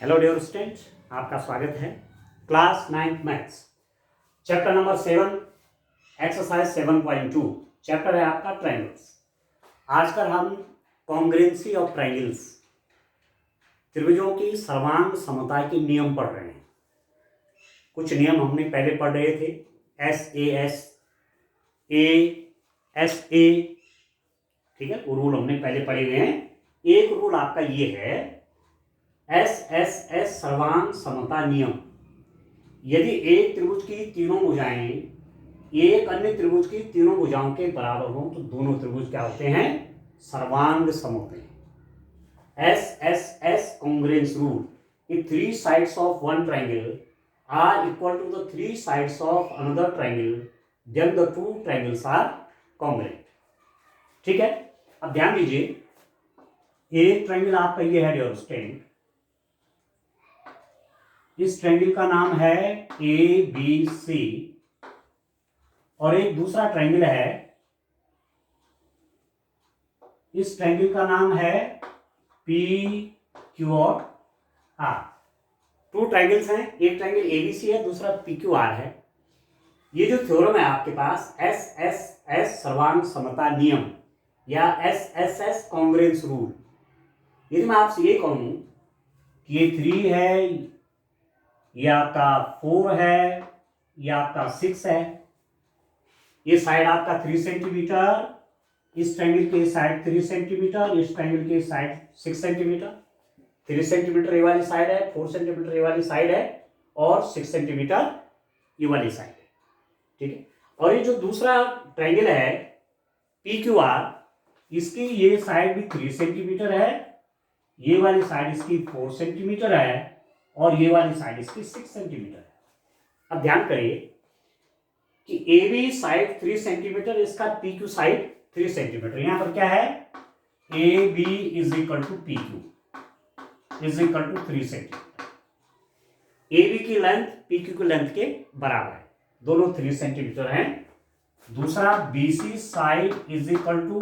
Hello dear student, आपका स्वागत है। Class 9th maths chapter number 7 exercise 7.2 chapter है आपका ट्रायंगल्स। आज कर हम कॉन्ग्रुएंसी ऑफ ट्रायंगल्स, त्रिभुजों की सर्वांग समता के नियम पढ़ रहे हैं। कुछ नियम हमने पहले पढ़ रहे थे, SAS, ASA, ठीक है, वो रूल हमने पहले पढ़े हुए हैं। एक रूल आपका ये है SSS सर्वांग समता नियम। यदि एक त्रिभुज की तीनों भुजाएं एक अन्य त्रिभुज की तीनों भुजाओं के बराबर हो तो दोनों त्रिभुज क्या होते हैं? सर्वांग सम होते हैं। SSS congruence rule, if three sides of one triangle are equal to the three sides of another triangle, then the two triangles are congruent। ठीक है, अब ध्यान दीजिए, एक ट्रायंगल आपका ये है डियर स्टूडेंट, इस ट्रायंगल का नाम है ABC और एक दूसरा ट्रायंगल है, इस ट्रायंगल का नाम है PQ और R। टू ट्रायंगल्स हैं, एक ट्रायंगल ABC है, दूसरा PQR है। ये जो थ्योरम है आपके पास SSS सर्वांग समता नियम या SSS कॉन्ग्रुएंस रूल, यदि मैं आपसे ये कहूं कि ये 3 है, ये आपका 4 है, ये आपका 6 है, ये साइड आपका 3 सेंटीमीटर, इस ट्रायंगल के साइड 3 सेंटीमीटर, इस ट्रायंगल के साइड 6 सेंटीमीटर। 3 सेंटीमीटर ये वाली साइड है, 4 सेंटीमीटर ये वाली साइड है और 6 सेंटीमीटर ये वाली साइड है। ठीक है, और ये जो दूसरा ट्रायंगल है PQR, इसकी ये साइड भी 3 सेंटीमीटर है, ये वाली साइड इसकी 4 सेंटीमीटर है और ये वाली साइड इसकी 6 सेंटीमीटर है। अब ध्यान करिए कि AB साइड 3 सेंटीमीटर, इसका PQ साइड 3 सेंटीमीटर। यहां पर क्या है? AB is equal to PQ is equal to 3 centimetre. AB की लेंथ PQ की लेंथ के बराबर है, दोनों 3 सेंटीमीटर हैं। दूसरा BC side is equal to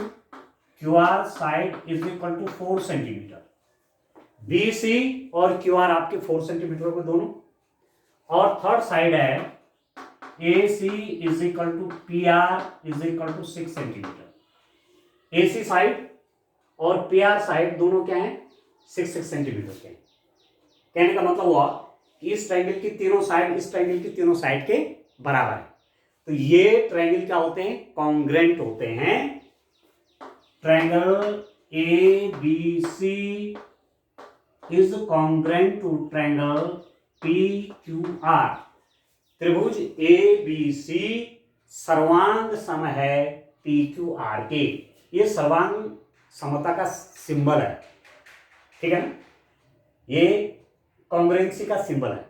QR side is equal to 4 centimetre. BC और QR आपके 4 सेंटीमीटर के दोनों। और थर्ड साइड है AC is equal to PR is equal to 6 centimetre. AC side और PR साइड दोनों क्या हैं? 6 सेंटीमीटर के हैं। कहने का मतलब हुआ कि इस ट्रायंगल की तीनों साइड इस ट्रायंगल की तीनों साइड के बराबर है, तो ये ट्रायंगल क्या होते हैं? कॉन्ग्रुएंट होते हैं। Triangle ABC is congruent to triangle PQR। त्रिभुज ABC सर्वांग सम है PQR के। ये सर्वांग समता का सिंबल है, ठीक है ना, ये कॉन्ग्रुएंसी का सिंबल है।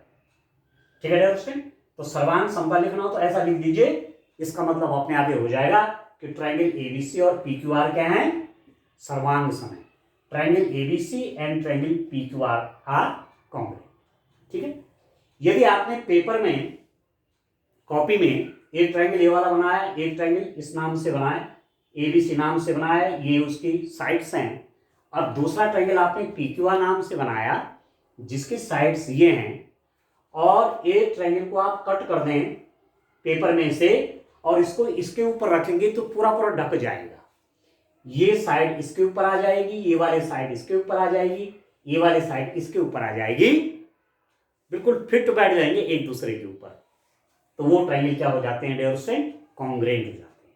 ठीक है दोस्तों, तो सर्वांग समता लिखना हो तो ऐसा लिख दीजिए, इसका मतलब अपने आप ही हो जाएगा कि ट्रायंगल ABC और PQR क्या है? सर्वांग सम है। Triangle ABC and triangle PQR are congruent. ठीक है, यदि आपने पेपर में कॉपी में एक ट्रायंगल ये वाला बनाया, एक ट्रायंगल इस नाम से बनाया, ABC नाम से बनाया, ये उसकी साइड्स हैं, और दूसरा ट्रायंगल आपने PQR नाम से बनाया जिसकी साइड्स ये हैं, और एक ट्रायंगल को आप कट कर दें पेपर में से और इसको इसके ऊपर रखेंगे तो पूरा पूरा ढक जाएगा। ये साइड इसके ऊपर आ जाएगी, ये वाले साइड इसके ऊपर आ जाएगी, ये वाले साइड इसके ऊपर आ जाएगी, बिल्कुल फिट बैठ जाएंगे एक दूसरे के ऊपर, तो वो ट्रायंगल क्या हो जाते हैं डियर स्टूडेंट? कॉन्ग्रुएंट हो जाते हैं।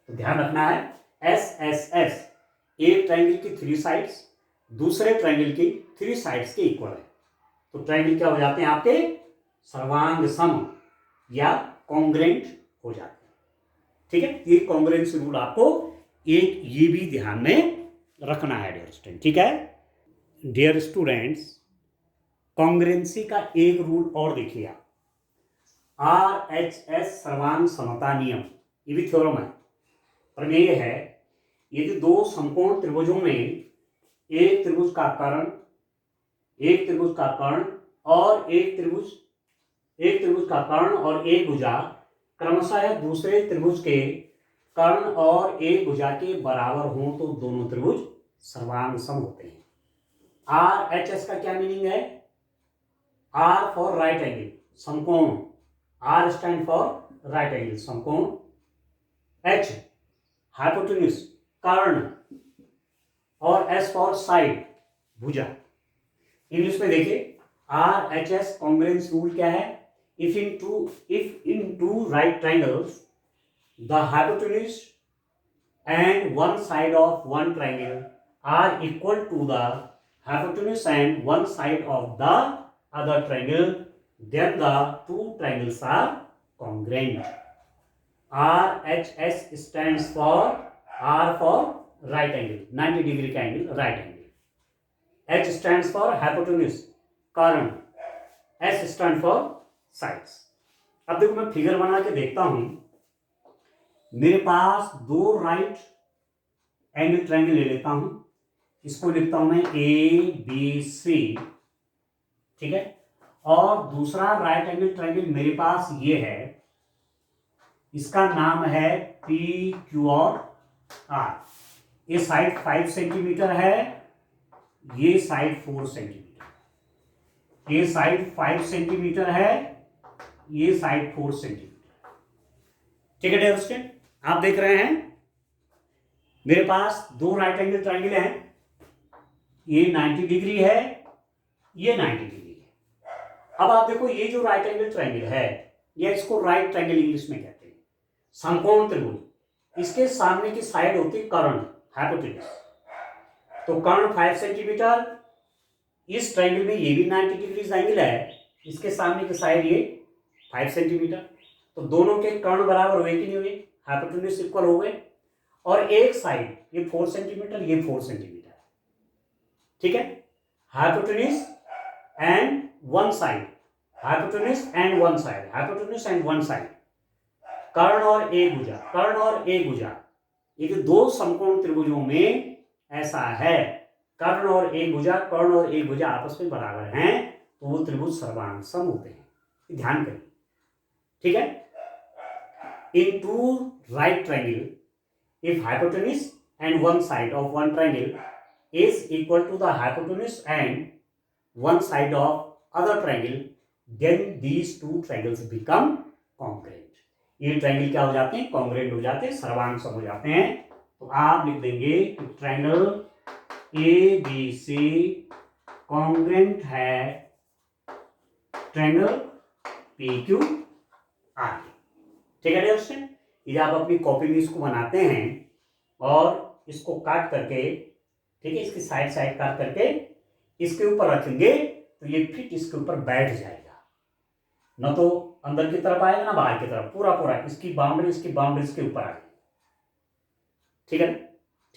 तो ध्यान रखना है SSS, एक ट्रायंगल की 3 साइड्स दूसरे ट्रायंगल की 3 साइड्स के इक्वल है, तो ट्रायंगल क्या हो जाते हैं? आपके सर्वांग सम या कॉन्ग्रुएंट हो जाते हैं। ठीक है, ये कॉन्ग्रुएंसी रूल आपको एक ये भी ध्यान में रखना है डियर स्टूडेंट। ठीक है डियर स्टूडेंट्स, कॉन्ग्रुएंसी का एक रूल और देखिए आप, RHS सर्वांग समता नियम, ये भी थ्योरम है, प्रमेय है। यदि दो समकोण त्रिभुजों में एक त्रिभुज का कर्ण और एक त्रिभुज का कर्ण और एक भुजा क्रमशः दूसरे त्रिभुज के कर्ण और एक भुजा के बराबर हो तो दोनों त्रिभुज सर्वांग सम होते हैं। RHS का क्या मीनिंग है? आर फॉर राइट एंगल, समकोण, R stand for right angle, समकोण, एच हाइपोटेन्यूज, कर्ण, और एस फॉर साइड, भुजा। इंग्लिश में देखिए R H S congruence rule क्या है, if in two right triangles the hypotenuse and one side of one triangle are equal to the hypotenuse and one side of the other triangle, then the two triangles are congruent. RHS stands for R for right angle, 90 degree का angle, right angle. H stands for hypotenuse, कर्ण. S stands for sides. अब देखो मैं figure बना के देखता हूं, मेरे पास दो राइट एंगल ट्रायंगल ले लेता हूं, इसको लिखता हूं मैं ABC, ठीक है, और दूसरा राइट एंगल ट्रायंगल मेरे पास ये है, इसका नाम है PQ और R। ये साइड 5 सेंटीमीटर है, ये साइड 4 सेंटीमीटर, ये साइड 5 सेंटीमीटर है, ये साइड 4 सेंटीमीटर, ठीक है डियर स्टूडेंट। आप देख रहे हैं मेरे पास दो राइट एंगल ट्रायंगल हैं, ये 90 डिग्री है, ये 90 डिग्री है। अब आप देखो ये जो राइट एंगल ट्रायंगल है, या इसको राइट ट्रायंगल इंग्लिश में कहते हैं, समकोण त्रिभुज, इसके सामने की साइड होती है कर्ण, हाइपोटेन्यूज। तो कर्ण 5 सेंटीमीटर, इस ट्रायंगल में ये भी 90 डिग्री एंगल है, इसके सामने की साइड ये 5 सेंटीमीटर, तो दोनों के कर्ण बराबर हुए कि नहीं हुए, हाइपोटेन्यूज इक्वल हो गए, और एक साइड ये 4 सेंटीमीटर, ये 4 सेंटीमीटर, ठीक है, hypotenuse and one side, hypotenuse and one side, hypotenuse and one side, कर्ण और एक भुजा, कर्ण और एक भुजा, ये दो समकोण त्रिभुजों में ऐसा है, कर्ण और एक भुजा, कर्ण और एक भुजा आपस में बराबर हैं, तो वो त्रिभुज सर्वांग सम होते हैं, ध्यान करिए, ठीक है। In two right triangle, if hypotenuse and one side of one triangle is equal to the hypotenuse and one side of other triangle, then these two triangles become congruent. ये ट्रायंगल क्या हो जाते हैं, कॉन्ग्रुएंट हो जाते हैं, सर्वांग सम हो जाते हैं। तो आप लिख देंगे कि ट्रायंगल ABC कॉन्ग्रुएंट है ट्रायंगल PQR, ठीक है डियर स्टूडेंट। ये आप अपनी कॉपी में इसको बनाते हैं और इसको काट करके, ठीक है, इसकी साइड साइड काट करके इसके ऊपर रखेंगे, तो ये फिट इसके ऊपर बैठ जाएगा, न तो अंदर की तरफ आएगा ना बाहर की तरफ, पूरा पूरा इसकी बाउंड्री इसके ऊपर आ जाएगी, ठीक है,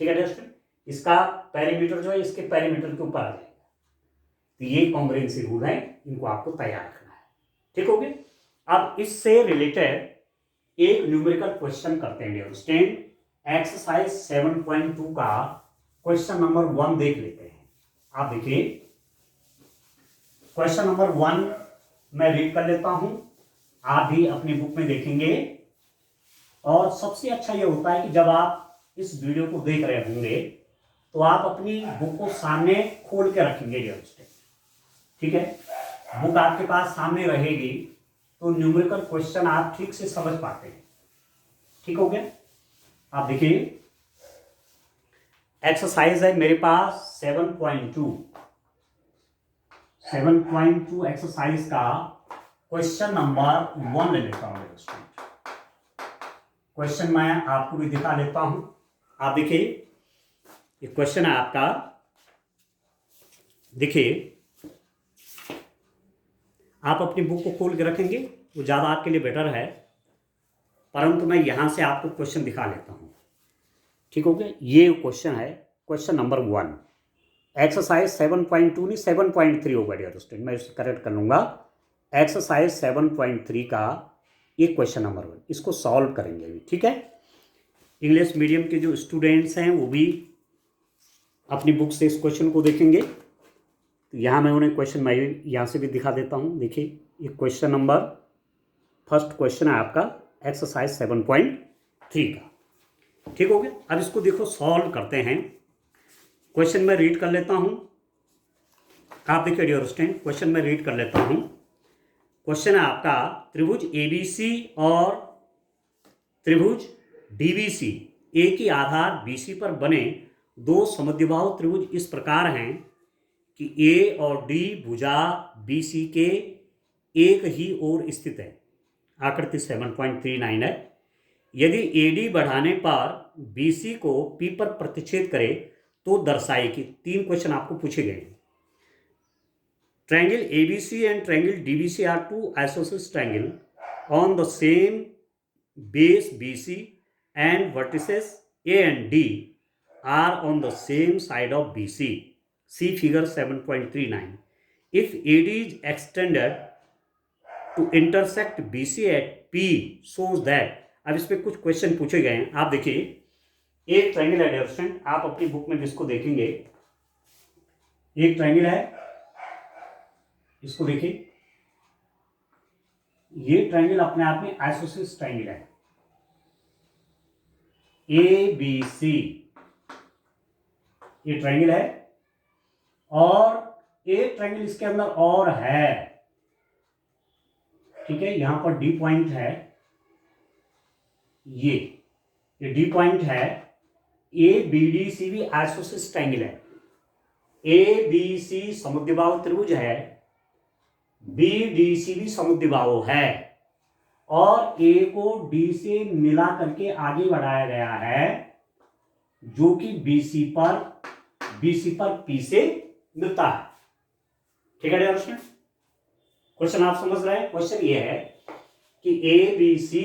ठीक है डियर स्टूडेंट। इसका पेरीमीटर जो है इसके पेरीमीटर के ऊपर आ जाएगा। तो ये कॉन्ग्रुएंसी रूल है, इनको आपको तैयार रखना है, ठीक हो गया। अब इससे रिलेटेड एक न्यूमेरिकल क्वेश्चन करते हैं डियर स्टूडेंट, एक्सरसाइज 7.2 का क्वेश्चन नंबर 1 देख लेते हैं। आप देखिए क्वेश्चन नंबर 1 मैं रीड कर लेता हूं, आप भी अपनी बुक में देखेंगे। और सबसे अच्छा यह होता है कि जब आप इस वीडियो को देख रहे होंगे तो आप अपनी बुक को सामने खोल के रखेंगे डियर स्टूडेंट, ठीक है। बुक आपके पास सामने रहेगी तो न्यूमेरिकल क्वेश्चन आप ठीक से समझ पाते हैं, ठीक हो गया। आप देखिए एक्सरसाइज है मेरे पास 7.2 एक्सरसाइज का क्वेश्चन नंबर 1 ले लेता हूं स्टूडेंट। क्वेश्चन मैं आपको भी दिखा लेता हूं। आप देखिए ये क्वेश्चन है आपका, देखिए आप अपनी बुक को खोल के रखेंगे वो ज़्यादा आपके लिए बेटर है, परंतु मैं यहाँ से आपको क्वेश्चन दिखा लेता हूँ, ठीक हो गया। ये क्वेश्चन है क्वेश्चन नंबर 1, एक्सरसाइज 7.2 नहीं 7.3 होगा डियर स्टूडेंट, मैं इसे करेक्ट कर लूँगा। एक्सरसाइज 7.3 का ये क्वेश्चन नंबर 1, इसको सॉल्व करेंगे अभी, ठीक है। इंग्लिश मीडियम के जो स्टूडेंट्स हैं वो भी अपनी बुक से इस क्वेश्चन को देखेंगे। तो यहाँ मैं उन्हें क्वेश्चन मैं यहाँ से भी दिखा देता हूँ। देखिए ये क्वेश्चन नंबर फर्स्ट क्वेश्चन है आपका एक्सरसाइज 7.3 का, ठीक हो गया। अब इसको देखो सॉल्व करते हैं। क्वेश्चन मैं रीड कर लेता हूँ, आप देखिए डियर स्टूडेंट, क्वेश्चन में रीड कर लेता हूं। क्वेश्चन है आपका, त्रिभुज एबीसी और त्रिभुज डीबीसी एक ही आधार बीसी पर बने दो समद्विबाहु त्रिभुज इस प्रकार हैं कि ए और डी भुजा बीसी के एक ही ओर स्थित है। आकृति 7.39 है। यदि एडी बढ़ाने पर बीसी को पी पर प्रतिच्छेद करे तो दर्शाए कि। 3 क्वेश्चन आपको पूछे गए हैं। Triangle ABC and triangle DBC are two isosceles triangle on the same base BC and vertices A and D are on the same side of BC. See figure 7.39. If AD is extended to intersect BC at P shows that। अब इस पे कुछ question पूछे गए हैं। आप देखिए, एक ट्रायंगल है डियर स्टूडेंट, आप अपनी बुक में जिसको देखेंगे, एक ट्रायंगल है, इसको देखिए, ये ट्रायंगल अपने आप में आइसोसेलेस ट्रायंगल है। ए बी सी ये ट्रायंगल है, और एक ट्रायंगल इसके अंदर और है। ठीक है, यहां पर डी पॉइंट है, ये डी पॉइंट है। ए बी डी सी भी आइसोसेलेस ट्रायंगल है। ए बी सी समद्विबाहु त्रिभुज है, बी डी सी भी समद्विबाहु है, और ए को डी से मिला करके आगे बढ़ाया गया है, जो कि बीसी पर पी से मिलता है। ठीक है डियर स्टूडेंट, क्वेश्चन आप समझ रहे हैं। क्वेश्चन ये है कि ए बी सी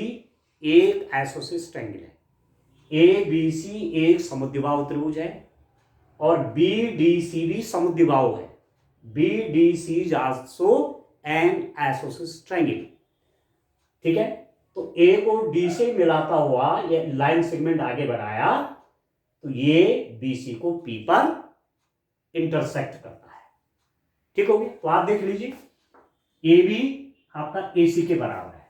एक आइसोसेलेस ट्रायंगल है, ए बी सी एक समद्विबाहु त्रिभुज है, और बी डी सी भी समद्विबाहु है। B D C is also an isosceles triangle. ठीक है, तो ए को डी से मिलाता हुआ ये लाइन सेगमेंट आगे बढ़ाया तो ये बीसी को पी पर इंटरसेक्ट करता है। ठीक हो गया, तो आप देख लीजिए, ए बी आपका ए सी के बराबर है।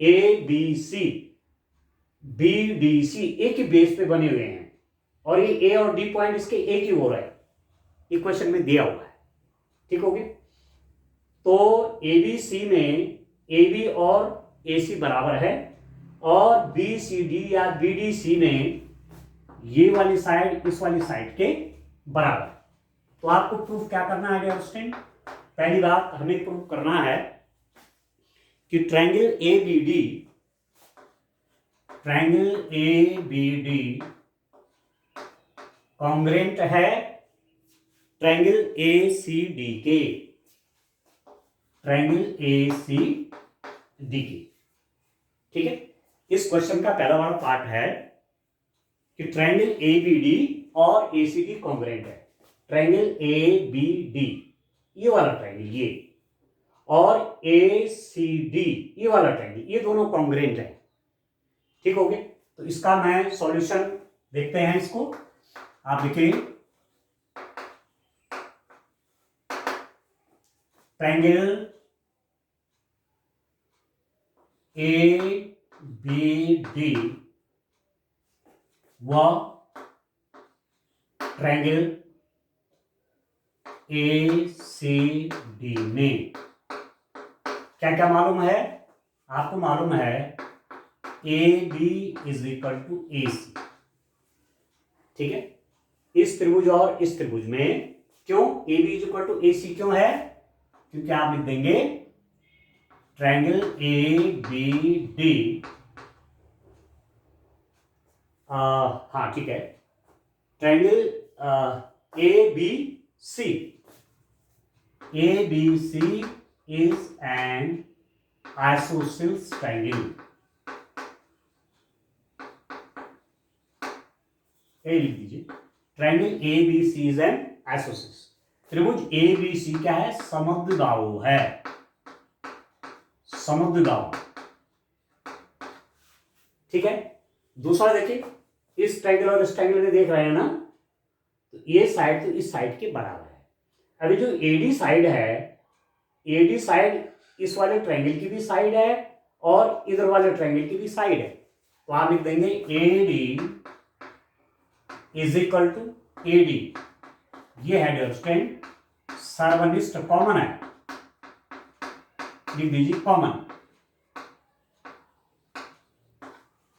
A B C B D C एक ही बेस पे बने हुए हैं, और ये ए और डी पॉइंट इसके एक ही हो रहा है, इक्वेशन में दिया हुआ है। ठीक हो गया, तो ए बी सी में ए बी और ए सी बराबर है, और बी सी डी या बी डी सी में ये वाली साइड इस वाली साइड के बराबर। तो आपको प्रूफ क्या करना है डियर स्टूडेंट? पहली बात हमें प्रूफ करना है कि triangle A B D congruent है ट्रायंगल ए सी डी के, ट्रायंगल ए सी डी के। ठीक है, इस क्वेश्चन का पहला वाला पार्ट है कि ट्रायंगल ए बी डी और ए सी डी कॉन्ग्रुएंट है। ट्रायंगल ए बी डी ये वाला ट्रायंगल, ये, और ए सी डी ये वाला ट्रायंगल, ये दोनों कॉन्ग्रुएंट है। ठीक हो गया, तो इसका मैं सॉल्यूशन देखते हैं। इसको आप देखिए, ट्रायंगल ए बी डी व ट्रायंगल ए सी डी में क्या क्या मालूम है? आपको मालूम है A B is equal to A C. ठीक है, इस त्रिभुज और इस त्रिभुज में क्यों A B is equal to A C क्यों है? क्योंकि आप लिख देंगे ट्रायंगल ए बी डी, हाँ ठीक है, triangle A B C is an isosceles triangle. ए लिख दीजिए, triangle A B C is an isosceles. त्रिभुज ए बी सी क्या है? समद्विबाहु है, समद्विबाहु। ठीक है, दूसरा देखिए, इस ट्रायंगल और इस ट्रायंगल में देख रहे हैं ना, तो ये साइड तो इस साइड के बराबर है। अभी जो एडी साइड है, एडी साइड इस वाले ट्रायंगल की भी साइड है और इधर वाले ट्रायंगल की भी साइड है। तो आप लिख देंगे AD is equal to AD, ये है डियर स्टूडेंट सर्वनिष्ठ कॉमन है, लिख दीजिए कॉमन,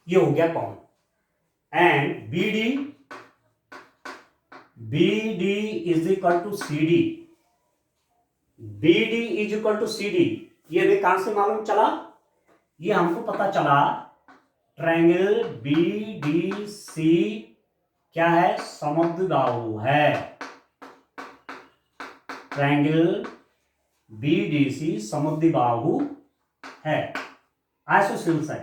ये हो गया common. And BD is equal to CD, BD is equal to CD, ये भी कहां से मालूम चला? ये हमको पता चला ट्रायंगल BDC क्या है? समद्विबाहु है। ट्रायंगल BDC समद्विबाहु है, आइसोसेल्स है।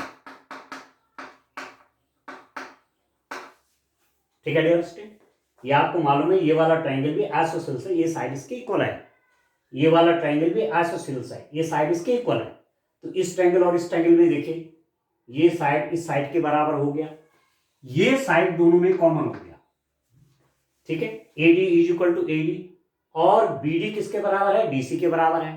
ठीक है डियर स्टूडेंट, ये आपको मालूम है ये वाला ट्रायंगल भी आइसोसेल्स है, ये साइड इसके इक्वल है। ये वाला ट्रायंगल भी आइसोसेल्स है, ये साइड इसके इक्वल है। तो इस ट्रायंगल और इस ट्रायंगल में देखिए, ये साइड इस साइड के बराबर हो गया, ये साइड दोनों में कॉमन हो गया। ठीक है, AD is equal to AD, और BD किसके बराबर है? DC के बराबर है।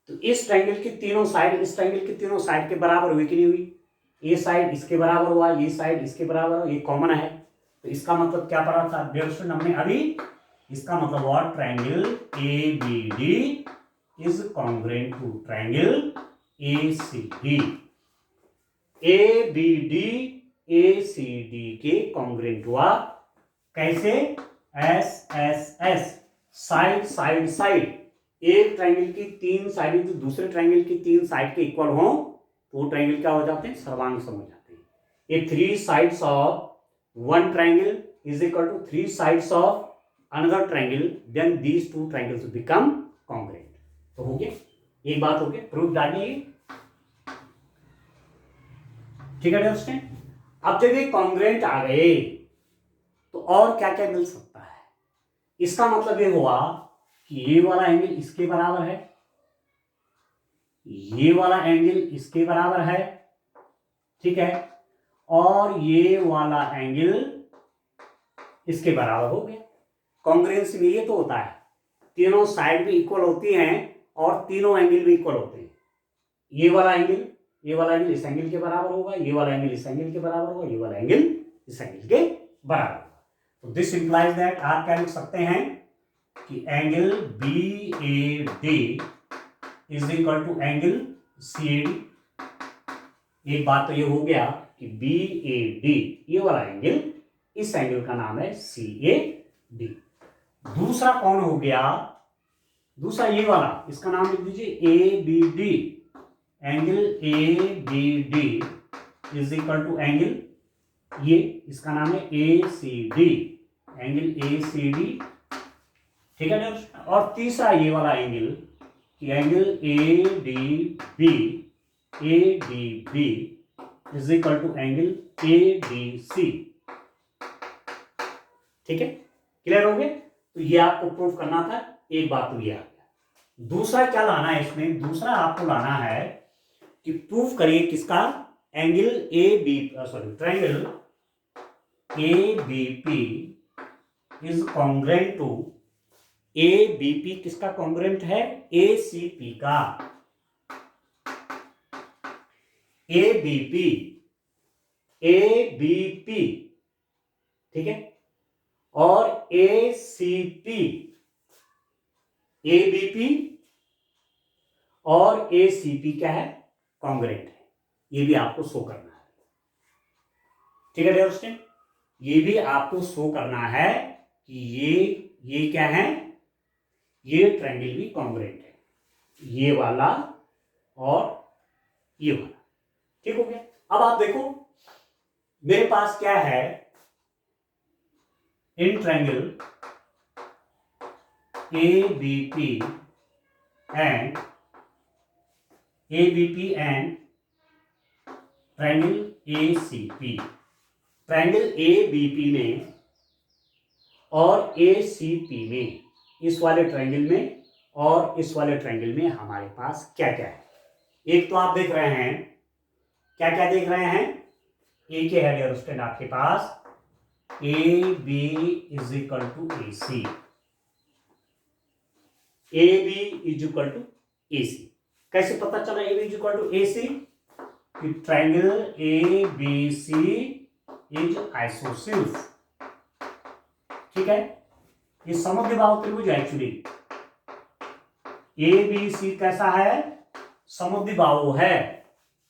तो इस ट्रायंगल की तीनों साइड इस ट्रायंगल की तीनों साइड के बराबर हुई कि नहीं हुई? ये साइड इसके बराबर हुआ, ये साइड इसके बराबर हुआ, ये कॉमन है। तो इसका मतलब क्या पढ़ा था डियर स्टूडेंट हमने अभी? इसका मतलब हुआ triangle ABD is congruent to triangle ACD। ABD ACD के कॉन्ग्रुएंट हुआ। कैसे? SSS, side side side. एक ट्रायंगल की तीन साइड जो दूसरे ट्रायंगल की तीन साइड के इक्वल हो तो वो ट्रायंगल क्या हो जाते हैं? सर्वांग सम हो जाते हैं। ये three sides of one triangle is equal to three sides of another triangle, then these two triangles will become congruent। तो हो गया, एक बात हो गया, प्रूफ डालिए। ठीक है दोस्तों, अब जब ये कॉन्ग्रुएंट आ गए तो और क्या क्या मिल सकता है? इसका मतलब ये हुआ कि ये वाला एंगल इसके बराबर है, ये वाला एंगल इसके बराबर है, ठीक है, और ये वाला एंगल इसके बराबर हो गया। कॉन्ग्रुएंसी में ये तो होता है, तीनों साइड भी इक्वल होती हैं और तीनों एंगल भी इक्वल होते हैं। ये वाला एंगल इस एंगल के बराबर होगा, ये वाला एंगल इस एंगल के बराबर होगा, ये वाला एंगल इस एंगल के बराबर होगा। तो दिस इंप्लाइज दैट आप क्या लिख सकते हैं कि angle BAD is equal to angle CAD। एक बात तो ये हो गया कि BAD ये वाला एंगल, इस एंगल का नाम है CAD। दूसरा कौन हो गया? दूसरा ये वाला, इसका नाम लिख दीजिए ABD। Angle ABD is equal to angle, ये इसका नाम है ACD, एंगल ACD। ठीक है ना? और तीसरा ये वाला एंगल कि angle ADB is equal to angle ADC। ठीक है, क्लियर हो गया? तो ये आपको प्रूफ करना था, एक बात तो ये आ गया। दूसरा क्या लाना है इसमें? दूसरा आपको लाना है कि प्रूफ करिए किसका? Angle triangle ABP is congruent to, ABP किसका कॉन्ग्रुएंट है? ACP का। ABP ठीक है, और ACP, ABP और ACP क्या है? कॉन्ग्रुएंट है। ये भी आपको शो करना है। ठीक है डियर स्टूडेंट, ये भी आपको शो करना है कि ये क्या है? ये ट्रायंगल भी कॉन्ग्रुएंट है, ये वाला और ये वाला। ठीक हो गया? अब आप देखो मेरे पास क्या है, in triangle ABP and triangle ACP। Triangle ABP में और ACP में, इस वाले ट्रायंगल में और इस वाले ट्रायंगल में हमारे पास क्या क्या है? एक तो आप देख रहे हैं, क्या क्या देख रहे हैं? एक है डियर स्टूडेंट आपके पास AB is equal to AC, AB is equal to AC। कैसे पता चला AB is equal to AC? कि ट्रायंगल ABC इज आइसोसेल्स। ठीक है, ये समद्विबाहु त्रिभुज है एक्चुअली, ABC कैसा है, समुद्विबाहु है।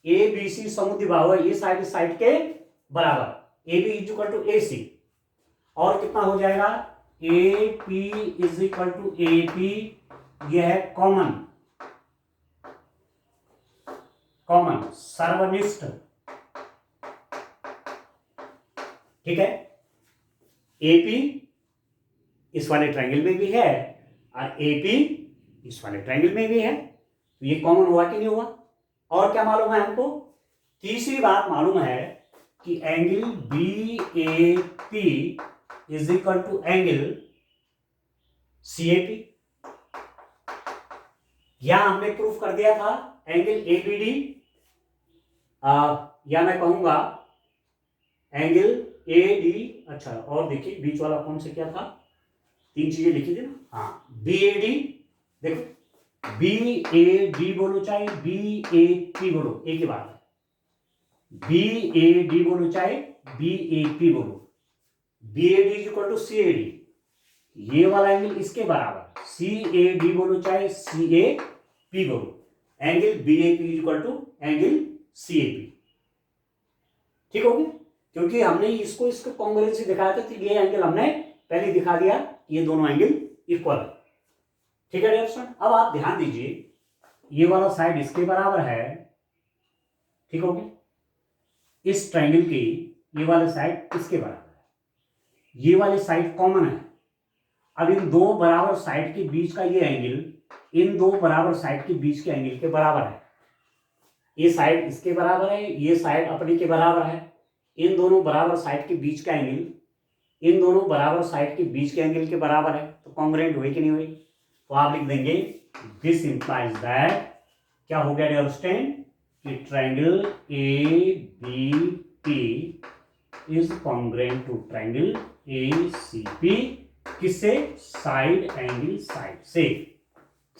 ABC समुद्विबाहु है, ये साइड इस साइड के बराबर, AB is equal to AC, और कितना हो जाएगा, AP is equal to AP, यह है कॉमन, कॉमन सर्वनिष्ठ, ठीक है। AP इस वाले ट्रायंगल में भी है और AP इस वाले ट्रायंगल में भी है, तो ये कॉमन हुआ कि नहीं हुआ। और क्या मालूम है हमको, तीसरी बात मालूम है कि angle BAP is equal to angle CAP, यहां हमने प्रूफ कर दिया था एंगल ABD, या मैं कहूंगा एंगल AD। अच्छा, और देखिए बीच वाला कौन से क्या था, 3 चीजें लिखी थी ना, हाँ BAD, देखो BAD बोलो चाहे BAP बोलो, एक ही बात है, BAD बोलो चाहे BAP बोलो, BAD is equal to CAD, ये वाला एंगल इसके बराबर, CAD बोलो चाहे CAP बोलो, angle BAP is equal to angle CAP, ठीक हो गया। क्योंकि हमने इसको कॉन्ग्रुएंसी दिखाया था, तो ये एंगल हमने पहले दिखा दिया, ये दोनों एंगल इक्वल है, ठीक है डियर स्टूडेंट। अब आप ध्यान दीजिए, ये वाला साइड इसके बराबर है, ठीक हो गया, इस ट्रायंगल की ये वाला साइड इसके बराबर है, ये वाली साइड कॉमन है। अब इन दो बराबर साइड के बीच का ये एंगल इन दो बराबर साइड के बीच के एंगल के बराबर है, ये साइड इसके बराबर है, ये साइड अपने के बराबर है, इन दोनों बराबर साइड के बीच का एंगल इन दोनों बराबर साइड के बीच के एंगल के बराबर है, तो कॉन्ग्रुएंट हुई कि नहीं हुई। तो आप लिख देंगे दिस इंप्लाइज दैट, क्या हो गया डियर स्टूडेंट, कि triangle ABP is congruent to triangle ACP, किससे, साइड एंगल साइड से,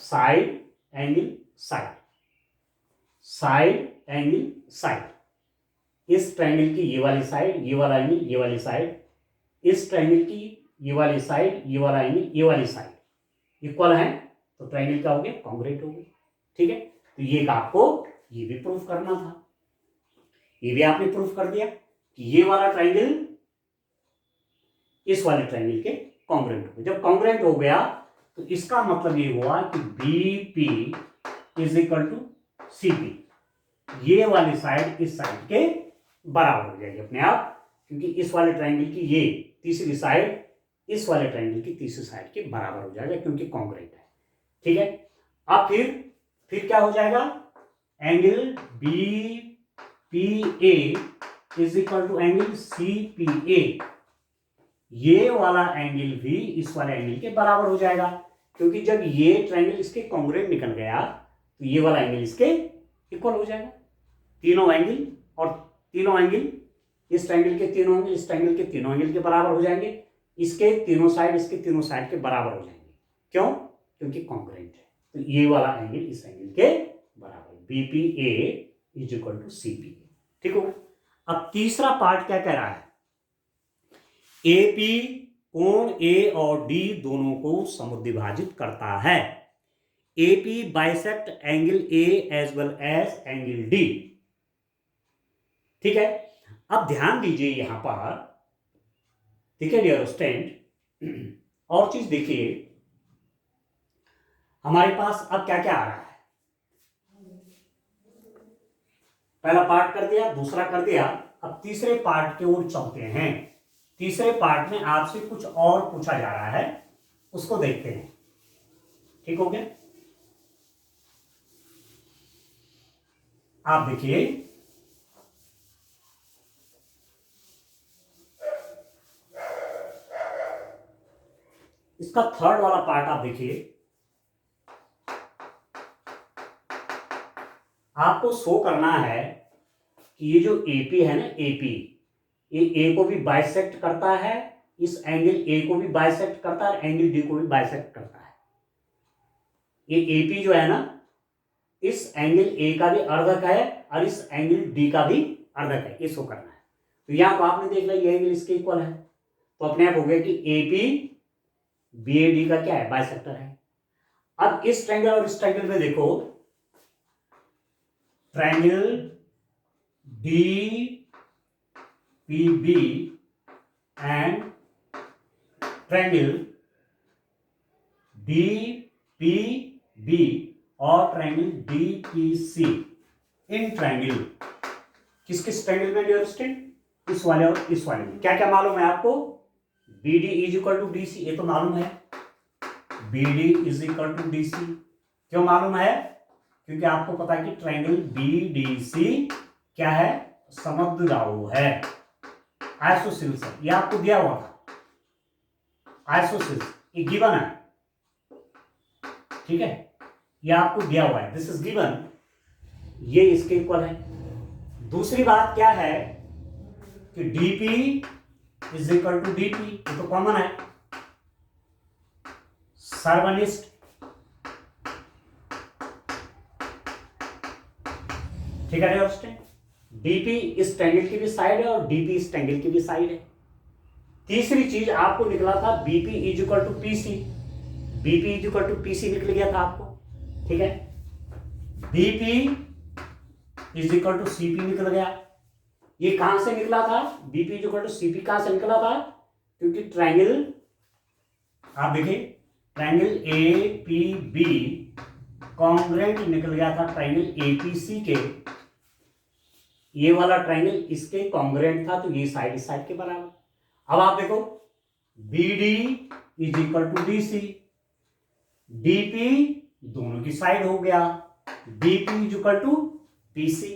side angle side, side angle side, इस ट्रायंगल की ये वाली साइड, ये वाला एंगल, ये वाली साइड, इस ट्रायंगल की ये वाली साइड, ये वाला एंगल, ये वाली साइड इक्वल है, तो ट्रायंगल क्या हो गया, कॉन्ग्रुएंट हो गया, ठीक है। तो ये आपको ये भी प्रूफ करना था, ये भी आपने प्रूफ कर दिया कि ये वाला ट्रायंगल इस वाले ट्रायंगल के कॉन्ग्रुएंट हो गया। जब कॉन्ग्रुएंट हो गया तो इसका मतलब ये हुआ कि BP is equal to CP, ये वाली साइड इस साइड के बराबर हो जाएगी अपने आप, क्योंकि इस वाले ट्रायंगल की ये तीसरी साइड इस वाले ट्रायंगल की तीसरी साइड के बराबर हो जाएगा, क्योंकि कॉन्ग्रुएंट है, ठीक है। अब फिर क्या हो जाएगा, angle BPA is equal to angle CPA, ये वाला एंगल भी इस वाले एंगल के बराबर हो जाएगा, क्योंकि जब ये ट्रायंगल इसके कॉन्ग्रुएंट निकल गया तो ये वाला एंगल इसके इक्वल हो जाएगा, तीनों एंगल, और तीनों एंगल इस ट्रायंगल के तीनों एंगल इस ट्रायंगल के तीनों एंगल के बराबर हो जाएंगे, इसके तीनों साइड इसके तीनों साइड के बराबर हो जाएंगे, क्यों, क्योंकि कॉन्ग्रुएंट है। तो ये वाला एंगल इस एंगल के बराबर, BPA is equal to CPA, ठीक हो। अब तीसरा पार्ट क्या कह रहा है, AP कोण A और D दोनों को समुद्विभाजित करता है, AP bisect angle A as well as angle D, ठीक है। अब ध्यान दीजिए यहां पर, ठीक है डियर स्टूडेंट, और चीज देखिए हमारे पास अब क्या क्या आ रहा है, पहला पार्ट कर दिया, दूसरा कर दिया, अब तीसरे पार्ट की ओर चलते हैं। तीसरे पार्ट में आपसे कुछ और पूछा जा रहा है, उसको देखते हैं, ठीक हो गया। आप देखिए, इसका थर्ड वाला पार्ट आप देखिए, आपको शो करना है कि ये जो AP है ना, AP ये A को भी बाइसेक्ट करता है, इस एंगल A को भी बाइसेक्ट करता है, एंगल D को भी बाइसेक्ट करता है। ये AP जो है ना, इस एंगल A का भी अर्धक है और इस एंगल D का भी अर्धक है, ये शो करना है। तो यहां पर आपने देख लिया ये एंगल इसके इक्वल है, तो अपने आप हो गया कि AP BAD का क्या है, बाइसेक्टर है। अब इस ट्रायंगल और इस ट्रायंगल में देखो, triangle D P B and triangle D P B और ट्रायंगल डी पी सी, इन ट्रायंगल किस किस ट्रायंगल में डियर स्टूडेंट, इस वाले और इस वाले में क्या क्या मालूम है आपको, B D is equal to D C, ये तो मालूम है, B D is equal to D C. क्यों मालूम है, क्योंकि आपको पता है कि ट्रायंगल बी डी सी क्या है, समद्विबाहु है, आइसोसेल्स है, ये आपको दिया हुआ था, आइसोसेल्स ये गिवन है, ठीक है, ये आपको दिया हुआ है, दिस इज गिवन, ये इसके इक्वल है। दूसरी बात क्या है कि dp is equal to dt, ये तो कॉमन है, सर्वनिष्ठ, ठीक है दोस्तों, dp इस ट्रायंगल की भी साइड है और dp इस ट्रायंगल की भी साइड है। तीसरी चीज आपको निकला था bp is equal to pc, bp is equal to pc निकल गया था आपको, ठीक है, bp is equal to cp निकल गया। ये कहां से निकला था, bp is equal to cp कहां से निकला था, क्योंकि ट्रायंगल आप देखिए ट्रायंगल APB कॉन्ग्रुएंट निकल गया था ट्रायंगल APC के, ये वाला ट्रायंगल इसके कॉन्ग्रुएंट था, तो ये साइड इस साइड के बराबर। अब आप देखो BD is equal to DC, DP दोनों की साइड हो गया, DP is equal to PC।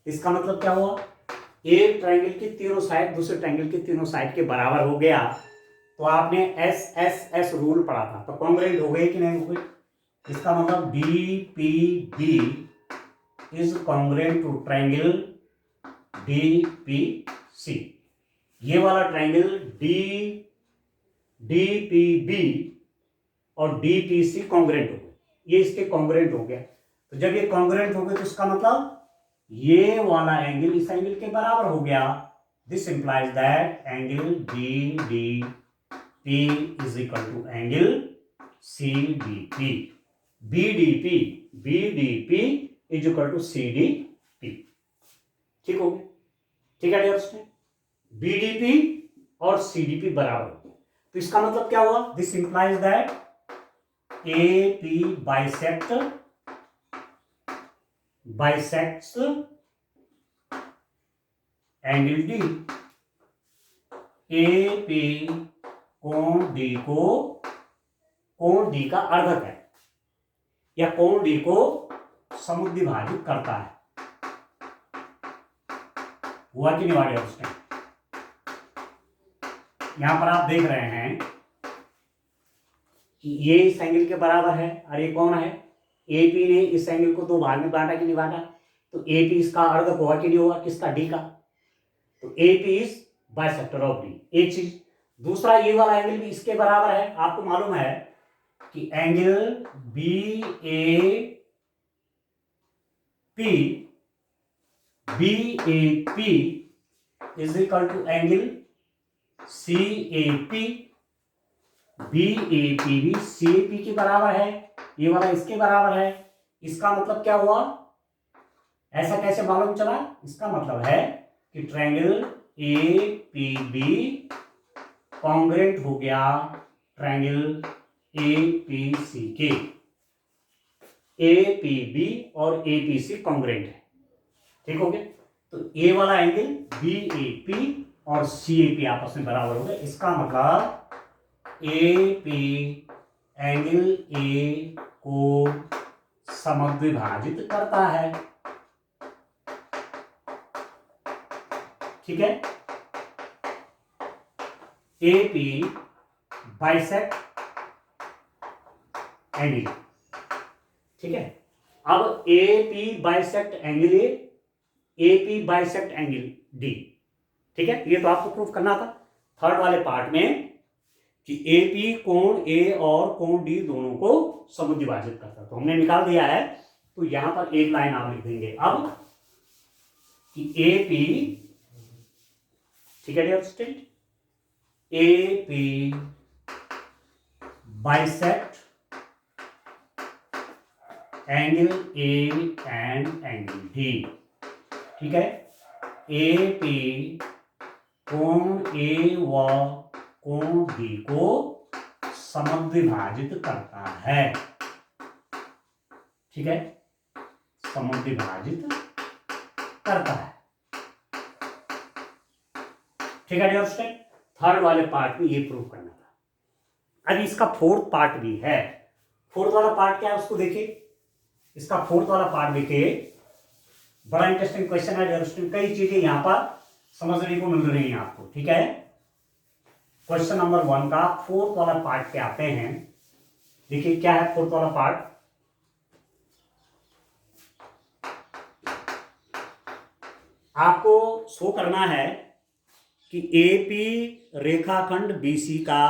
इसका मतलब क्या हुआ, एक ट्रायंगल के तीनों साइड दूसरे ट्रायंगल के तीनों साइड के बराबर हो गया, तो आपने SSS रूल पढ़ा था, तो कॉन्ग्रुएंट हो गए कि नहीं हो गए, इसका मतलब DPB is congruent to triangle DPC। ये वाला ट्रायंगल DPB और DPC कॉन्ग्रुएंट हो गए, ये इसके कॉन्ग्रुएंट हो गया, तो जब ये कॉन्ग्रुएंट हो गए तो इसका मतलब ये वाला एंगल इस एंगल के बराबर हो गया, this implies that angle DDP is equal to angle CDP, BDP is equal to CDP, ठीक हो गया, ठीक है डियर स्टूडेंट, BDP और CDP बराबर हो गया, तो इसका मतलब क्या हुआ, this implies that AP bisects angle D, AP कोण D को, कोण D का अर्धक है या कोण D को समुद्विभाजित करता है, हुआ कि नहीं हुआ दोस्तों, यहां पर आप देख रहे हैं कि ये इस एंगल के बराबर है और ये कौन है, AP ने इस एंगल को दो भाग में बांटा कि नहीं बांटा, तो AP इसका अर्धक हुआ कि नहीं हुआ, किसका, D का, तो AP is bisector of D, एक चीज। दूसरा ये वाला एंगल भी इसके बराबर है, आपको मालूम है कि angle BAP is equal to angle CAP, BAP भी CAP के बराबर है, ये वाला इसके बराबर है, इसका मतलब क्या हुआ, ऐसा कैसे मालूम चला, इसका मतलब है कि ट्रायंगल APB कॉन्ग्रुएंट हो गया ट्रायंगल APC के, APB और APC कॉन्ग्रुएंट है, ठीक हो गया, तो ये वाला एंगल BAP और CAP आपस में बराबर हो गया, इसका मतलब AP एंगल A को समद्विभाजित करता है, ठीक है, AP बाइसेक्ट एंगल, ठीक है, अब AP bisect angle A, AP bisect angle D, ठीक है, ये तो आपको प्रूफ करना था थर्ड वाले पार्ट में कि AP कोण A और कोण D दोनों को समुद्विभाजित करता, तो हमने निकाल दिया है, तो यहां पर एक लाइन आप लिख देंगे अब कि AP, ठीक है dear student, AP bisect angle A and angle D, ठीक है। ए पी कोण ए व कोण बी को समद्विभाजित करता है, ठीक है, समद्विभाजित करता है, ठीक है डियर स्टूडेंट। थर्ड वाले पार्ट में ये प्रूव करना था। अब इसका फोर्थ पार्ट भी है। फोर्थ वाला पार्ट क्या है उसको देखिए। इसका फोर्थ वाला पार्ट देखिए, बड़ा इंटरेस्टिंग क्वेश्चन है डियर स्टूडेंट। कई चीजें यहां पर समझने को मिल रही हैं आपको, ठीक है। क्वेश्चन नंबर 1 का फोर्थ वाला पार्ट पे आते हैं। देखिए क्या है फोर्थ वाला पार्ट। आपको शो करना है कि एपी रेखाखंड बीसी का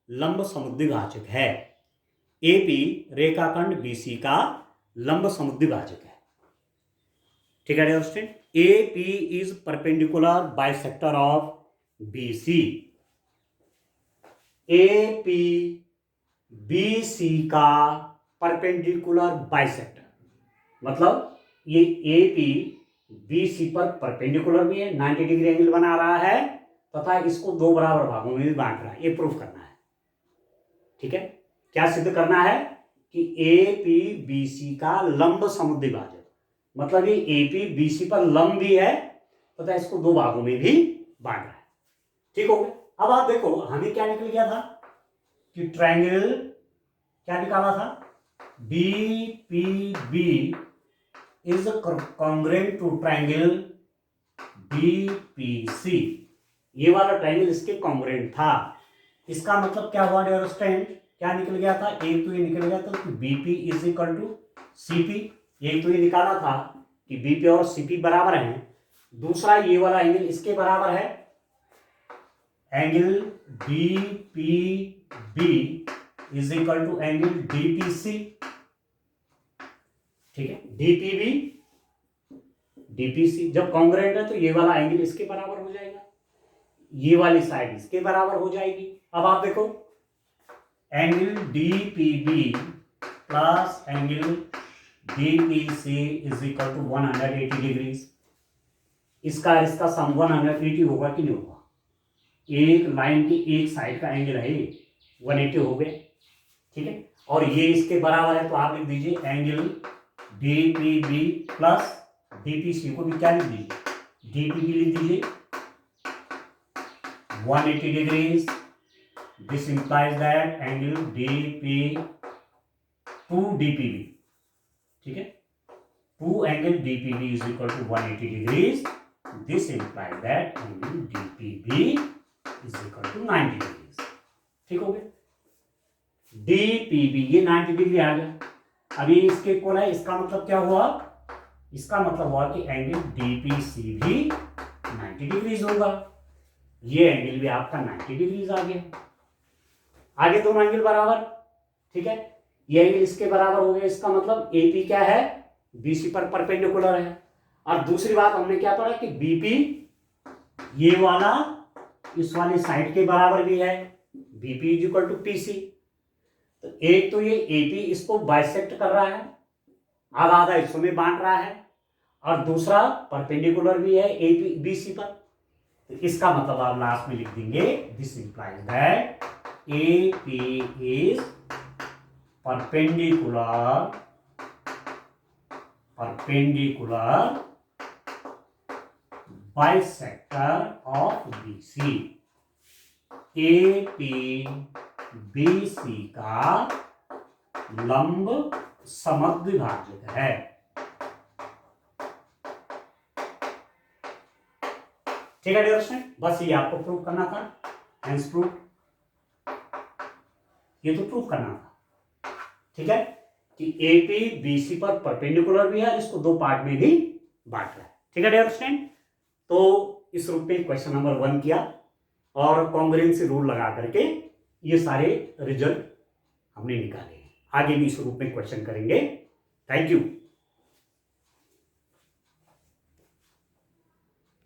लंब समुद्विभाजक है। एपी रेखाखंड बीसी का लंब समुद्विभाजक है, ठीक है dear student. AP is perpendicular bisector of BC. AP BC का परपेंडिकुलर बाइसेक्टर, मतलब ये एपी बीसी पर परपेंडिकुलर भी है, 90 डिग्री एंगल बना रहा है तथा इसको दो बराबर भागों में भी बांट रहा है। ये प्रूफ करना है, ठीक है। क्या सिद्ध करना है कि एपी बीसी का लंब समुद्विभाजक, मतलब ये एपी बीसी पर लंब भी है तथा इसको दो भागों में भी बांट रहा है, ठीक हो गया। अब आप देखो हमें क्या निकल गया था कि ट्रायंगल क्या निकाला था, DPB is congruent to triangle BPC। ये वाला ट्रायंगल इसके कॉन्ग्रुएंट था। इसका मतलब क्या हुआ डियर स्टूडेंट, क्या निकल गया था, एक तो ये निकल गया था कि BP is equal to CP। एक तो ये निकाला था कि BP और CP बराबर हैं। दूसरा ये वाला एंगल इसके बराबर है, angle DPB is equal to angle DPC, ठीक है। डीपीबी डीपीसी जब कॉन्ग्रुएंट है तो ये वाला एंगल इसके बराबर हो जाएगा, ये वाली साइड इसके बराबर हो जाएगी। अब आप देखो angle DPB plus angle DPC is equal to 180 degree. इसका सम 180 होगा कि नहीं होगा। एक लाइन की एक साइड का एंगल है 180 हो गया, ठीक है। और ये इसके बराबर है तो आप लिख दीजिए एंगल DPB प्लस DPC को भी क्या लिख दीजिए, DPB लिख दीजिए 180 degrees. This implies that angle DP two DPB, ठीक है, two angle DPB is equal to 180 degrees. This implies that angle DPB is equal to 90 degrees, ठीक हो गया। DPB ये 90 डिग्री आ गया। अभी इसके इक्वल है, इसका मतलब क्या हुआ, इसका मतलब हुआ कि एंगल DPC भी 90 डिग्रीज होगा। ये एंगल भी आपका 90 डिग्रीज आ गया। आगे दोनों एंगल बराबर, ठीक है। ये एंगल इसके बराबर हो गया, इसका मतलब AP क्या है, BC पर परपेंडिकुलर है। और दूसरी बात हमने क्या पढ़ा कि BP ये वाला इस वाली साइड के बराबर भी है, BP is equal to PC। तो एक तो ये AP इसको बाइसेक्ट कर रहा है, आधा आधा हिस्सों में बांट रहा है, और दूसरा परपेंडिकुलर भी है AP BC पर। तो इसका मतलब आप लास्ट में लिख देंगे this implies that AP is perpendicular bisector of BC। AP BC का लंब समद्विभाजक है, ठीक है डियर स्टूडेंट। बस ये आपको प्रूव करना था, हेंस प्रूव, ये तो प्रूव करना था, ठीक है, कि AP BC पर परपेंडिकुलर भी है, इसको दो पार्ट में भी बांट रहा है, ठीक है डियर स्टूडेंट। तो इस रूप में क्वेश्चन नंबर 1 किया और कॉन्ग्रुएंसी रूल लगा करके ये सारे रिजल्ट हमने निकाले। आगे भी इस रूप में क्वेश्चन करेंगे। Thank you.